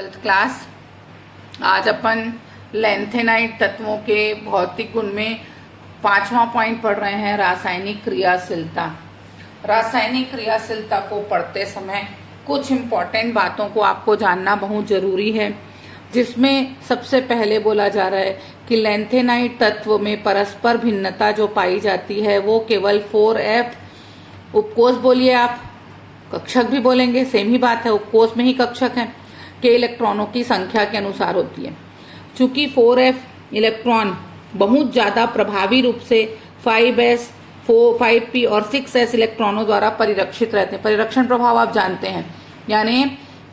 Twelfth class. आज अपन lanthanide तत्वों के भौतिक गुण में 5वां पॉइंट पढ़ रहे हैं, रासायनिक क्रियाशीलता। रासायनिक क्रियाशीलता को पढ़ते समय कुछ इम्पोर्टेंट बातों को आपको जानना बहुत जरूरी है, जिसमें सबसे पहले बोला जा रहा है कि लैंथेनाइड तत्व में परस्पर भिन्नता जो पाई जाती है वो केवल 4f, उपकोष बोलिए आप, कक्षक भी बोलेंगे, सेम ही बात है, उपकोष में ही कक्षक है, के इलेक्ट्रॉनों की संख्या के अनुसार होती है। चूंकि 4f इलेक्ट्रॉन बहुत ज्यादा प्रभावी रूप से 5s, 5p और 6s इलेक्ट्रॉनों द्वारा परिरक्षित रहते हैं। परिरक्षण प्रभाव आप जानते हैं, यानी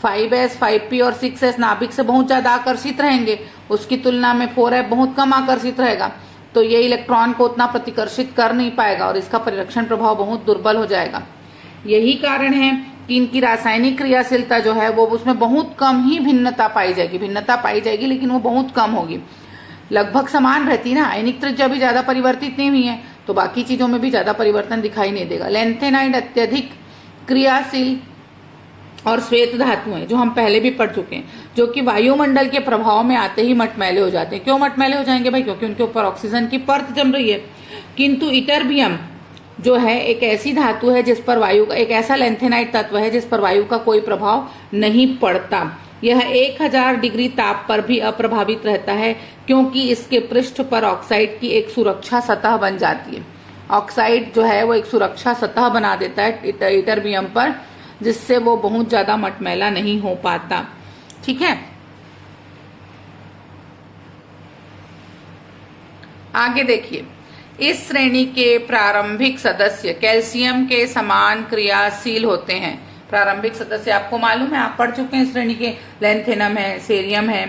5s, 5p और 6s नाभिक से बहुत ज्यादा आकर्षित रहेंगे, उसकी तुलना में 4f बहुत कम आकर्षित रहेगा, तो ये इलेक्ट्रॉन को उतना प्रतिकर्षित कर नहीं पाएगा और इसका परिरक्षण प्रभाव बहुत दुर्बल हो जाएगा। यही कारण है कि इनकी रासायनिक क्रियाशीलता जो है वो उसमें बहुत कम ही भिन्नता पाई जाएगी, लेकिन वो बहुत कम होगी, लगभग समान रहती ना। आयनिक त्रिज्या भी ज्यादा परिवर्तित नहीं हुई है, तो बाकी चीजों में भी ज्यादा परिवर्तन दिखाई नहीं देगा। लैंथेनाइड अत्यधिक क्रियाशील और श्वेत धातु है, जो हम पहले भी पढ़ चुके हैं, जो कि वायुमंडल के प्रभाव में आते ही मटमैले हो जाते हैं। क्यों मटमैले हो जाएंगे भाई? क्योंकि उनके ऊपर ऑक्सीजन की परत जम रही है। किंतु इटरबियम जो है एक ऐसी धातु है जिस पर वायु का, एक ऐसा लैंथेनाइड तत्व है जिस पर वायु का कोई प्रभाव नहीं पड़ता। यह 1000 डिग्री ताप पर भी अप्रभावित रहता है, क्योंकि इसके पृष्ठ पर ऑक्साइड की एक सुरक्षा सतह बन जाती है। ऑक्साइड जो है वो एक सुरक्षा सतह बना देता है इटरबियम पर, जिससे वो बहुत ज्यादा मटमैला नहीं हो पाता। ठीक है, आगे देखिए, इस श्रेणी के प्रारंभिक सदस्य कैल्शियम के समान क्रियाशील होते हैं। प्रारंभिक सदस्य आपको मालूम है, आप पढ़ चुके हैं इस श्रेणी के। लैंथेनम है, सेरियम है,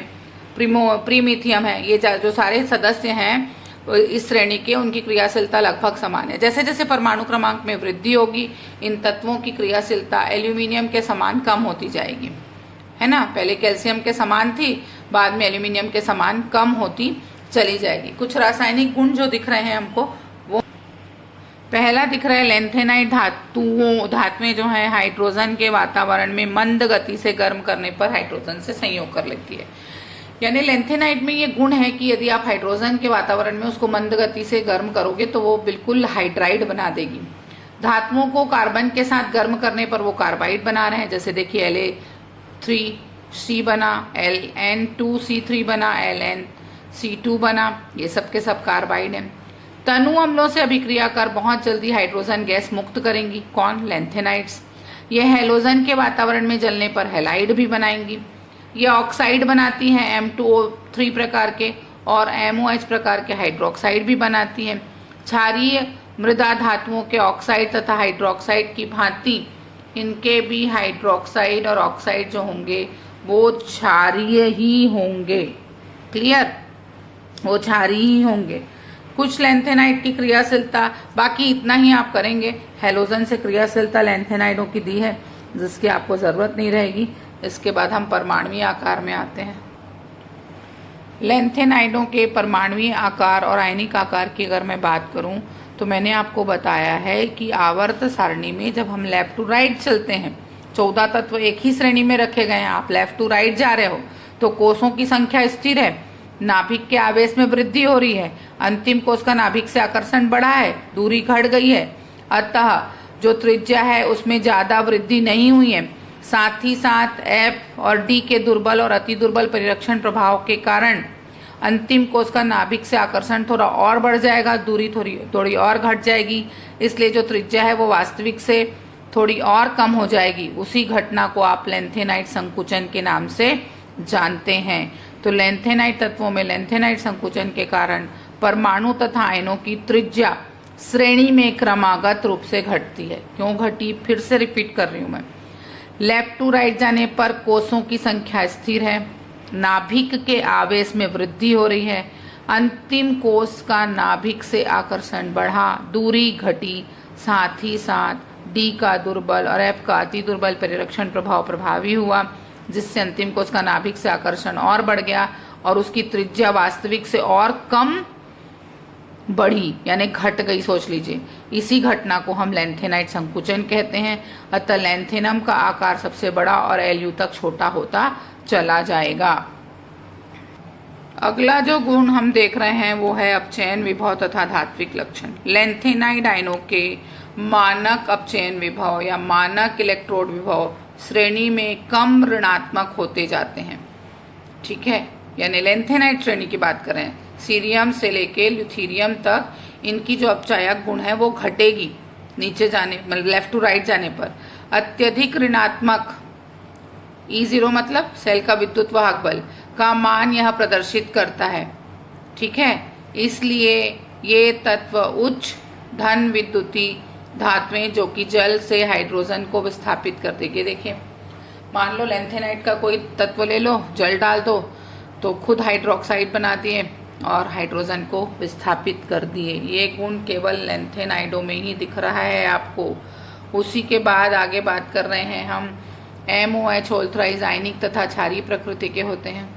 प्रीमिथियम है, ये जो सारे सदस्य हैं इस श्रेणी के, उनकी क्रियाशीलता लगभग समान है। जैसे जैसे परमाणु क्रमांक में वृद्धि होगी, इन तत्वों की क्रियाशीलता एल्यूमिनियम के समान कम होती जाएगी, है ना। पहले कैल्शियम के समान थी, बाद में एल्यूमिनियम के समान कम होती चली जाएगी। कुछ रासायनिक गुण जो दिख रहे हैं हमको, वो पहला दिख रहा है, लैंथेनाइड धातुएं जो है हाइड्रोजन के वातावरण में मंद गति से गर्म करने पर हाइड्रोजन से संयोग कर लेती है। यानी लैंथेनाइड में ये गुण है कि यदि आप हाइड्रोजन के वातावरण में उसको मंद गति से गर्म करोगे तो वो बिल्कुल हाइड्राइड बना देगी। धातुओं को कार्बन के साथ गर्म करने पर वो कार्बाइड बना रहे हैं। जैसे देखिए, La3C बना, Ln2C3 बना, LnC2 बना, ये सब के सब कार्बाइड है। तनु अम्लों से अभिक्रिया कर बहुत जल्दी हाइड्रोजन गैस मुक्त करेंगी। कौन? लैंथेनाइड्स। ये हैलोजन के वातावरण में जलने पर हैलाइड भी बनाएंगी। ये ऑक्साइड बनाती हैं, M2O3 प्रकार के और MOH प्रकार के हाइड्रोक्साइड भी बनाती हैं। क्षारीय मृदा धातुओं के ऑक्साइड तथा हाइड्रोक्साइड की भांति इनके भी हाइड्रोक्साइड और ऑक्साइड जो होंगे वो क्षारीय ही होंगे। क्लियर? वो क्षारीय ही होंगे। कुछ लैंथेनाइड की क्रियाशीलता, बाकी इतना ही आप करेंगे। हैलोजन से क्रियाशीलता लैंथेनाइडों की दी है, जिसकी आपको जरूरत नहीं रहेगी। इसके बाद हम परमाणुीय आकार में आते हैं। लैंथेनाइडों के परमाणुीय आकार और आयनिक आकार की अगर मैं बात करूं, तो मैंने आपको बताया है कि आवर्त सारणी में जब हम लेफ्ट टू राइट चलते हैं, 14 तत्व एक ही श्रेणी में रखे गए हैं, आप लेफ्ट टू राइट जा रहे हो, तो कोषों की संख्या स्थिर है, नाभिक के आवेश में वृद्धि हो रही है, अंतिम कोष का नाभिक से आकर्षण बढ़ा है, दूरी घट गई है, अतः जो त्रिज्या है उसमें ज्यादा वृद्धि नहीं हुई है। साथ ही साथ F और D के दुर्बल और अति दुर्बल परिरक्षण प्रभाव के कारण अंतिम कोष का नाभिक से आकर्षण थोड़ा और बढ़ जाएगा, दूरी थोड़ी और घट जाएगी, इसलिए जो त्रिज्या है वो वास्तविक से थोड़ी और कम हो जाएगी। उसी घटना को आप लैंथेनाइड संकुचन के नाम से जानते हैं। तो लैंथेनाइड तत्वों में लैंथेनाइड संकुचन के कारण परमाणु तथा आयनों की त्रिज्या श्रेणी में क्रमागत रूप से घटती है। क्यों घटी? फिर से रिपीट कर रही हूं मैं। लेफ्ट टू राइट जाने पर कोषों की संख्या स्थिर है, नाभिक के आवेश में वृद्धि हो रही है, अंतिम कोष का नाभिक से आकर्षण बढ़ा, दूरी घटी, साथ ही साथ D का दुर्बल और F का अति दुर्बल परिरक्षण प्रभाव प्रभावी हुआ, जिससे अंतिम कोष का नाभिक से आकर्षण और बढ़ गया और उसकी त्रिज्या वास्तविक से और कम बढ़ी, यानी घट गई। सोच लीजिए, इसी घटना को हम लैंथेनाइड संकुचन कहते हैं। अतः लैंथेनम का आकार सबसे बड़ा और Lu तक छोटा होता चला जाएगा। अगला जो गुण हम देख रहे हैं वो है अपचयन विभव तथा धात्विक लक्षण। लैंथेनाइड आयनों के मानक अपचयन विभव या मानक इलेक्ट्रोड विभव श्रेणी में कम ऋणात्मक होते जाते हैं। ठीक है, यानी लैंथेनाइड श्रेणी की बात करें, सीरियम से लेके ल्यूथीरियम तक इनकी जो अपचायक गुण है वो घटेगी नीचे जाने, मतलब लेफ्ट टू राइट जाने पर। अत्यधिक ऋणात्मक E0 मतलब सेल का विद्युत वाहक बल का मान यह प्रदर्शित करता है। ठीक है, इसलिए ये तत्व उच्च धन विद्युती धातुएं जो कि जल से हाइड्रोजन को विस्थापित कर देंगे। देखिए, मान लो लैंथेनाइड का कोई तत्व ले लो, जल डाल दो तो खुद हाइड्रोक्साइड बना दिए और हाइड्रोजन को विस्थापित कर दिए। ये गुण केवल लैंथेनाइडों में ही दिख रहा है आपको। उसी के बाद आगे बात कर रहे हैं हम MOH ऑल्थराइज आयनिक तथा क्षारीय प्रकृति के होते हैं।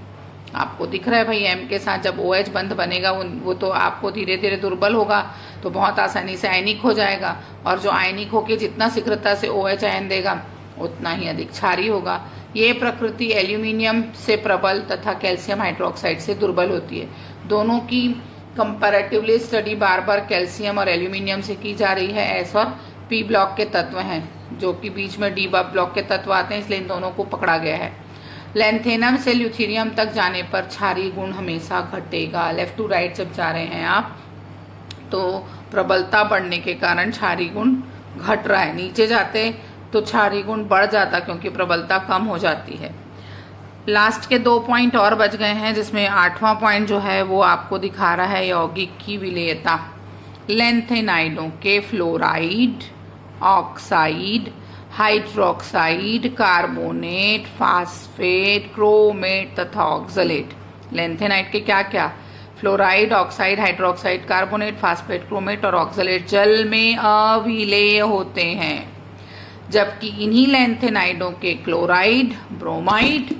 आपको दिख रहा है भाई, M के साथ जब OH बंध बनेगा वो तो आपको धीरे धीरे दुर्बल होगा तो बहुत आसानी से आयनिक हो जाएगा, और जो आयनिक होकर जितना शीघ्रता से OH आयन देगा उतना ही अधिक क्षारीय होगा। ये प्रकृति एल्यूमिनियम से प्रबल तथा कैल्शियम हाइड्रोक्साइड से दुर्बल होती है। दोनों की कंपैरेटिवली स्टडी बार बार कैल्शियम और एल्यूमिनियम से की जा रही है। S और P ब्लॉक के तत्व हैं, जो कि बीच में D ब्लॉक के तत्व आते हैं, इसलिए इन दोनों को पकड़ा गया है। लैंथेनम से ल्यूथीरियम तक जाने पर क्षारीय गुण हमेशा घटेगा। लेफ्ट टू राइट जब जा रहे हैं आप तो प्रबलता बढ़ने के कारण क्षारीय गुण घट रहा है, नीचे जाते तो क्षारीय गुण बढ़ जाता क्योंकि प्रबलता कम हो जाती है। लास्ट के 2 पॉइंट और बच गए हैं, जिसमें 8वां पॉइंट जो है वो आपको दिखा रहा है यौगिक की विलेयता। लैंथेनाइडों के fluoride, oxide, hydroxide, carbonate, phosphate, chromate तथा ऑक्सलेट। लैंथेनाइड के क्या क्या? Fluoride, oxide, hydroxide, carbonate, phosphate, chromate और ऑक्सलेट जल में अविलेय होते हैं, जबकि इन्हीं लैंथेनाइडों के क्लोराइड, ब्रोमाइड,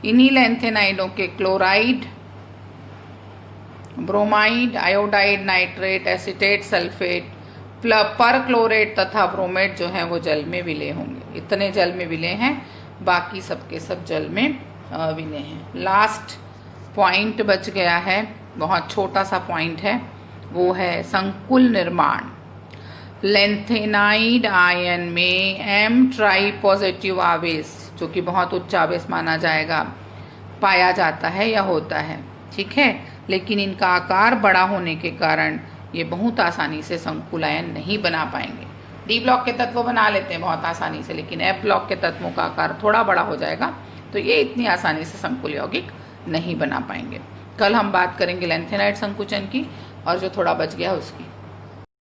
इन्हीं लैंथेनाइडों के chloride, bromide, iodide, nitrate, acetate, sulphate, perchlorate तथा ब्रोमेट जो है वो जल में विलय होंगे। इतने जल में विलय हैं, बाकी सबके सब जल में विलय हैं। लास्ट पॉइंट बच गया है, बहुत छोटा सा पॉइंट है, वो है संकुल निर्माण। लैंथेनाइड आयन में M ट्राई पॉजिटिव आवेश, जो कि बहुत उच्च आवेश माना जाएगा, पाया जाता है या होता है। ठीक है, लेकिन इनका आकार बड़ा होने के कारण ये बहुत आसानी से संकुल आयन नहीं बना पाएंगे। D ब्लॉक के तत्व बना लेते हैं बहुत आसानी से, लेकिन F ब्लॉक के तत्वों का आकार थोड़ा बड़ा हो जाएगा तो ये इतनी आसानी से संकुल यौगिक नहीं बना पाएंगे। कल हम बात करेंगे लैंथेनाइड संकुचन की और जो थोड़ा बच गया उसकी।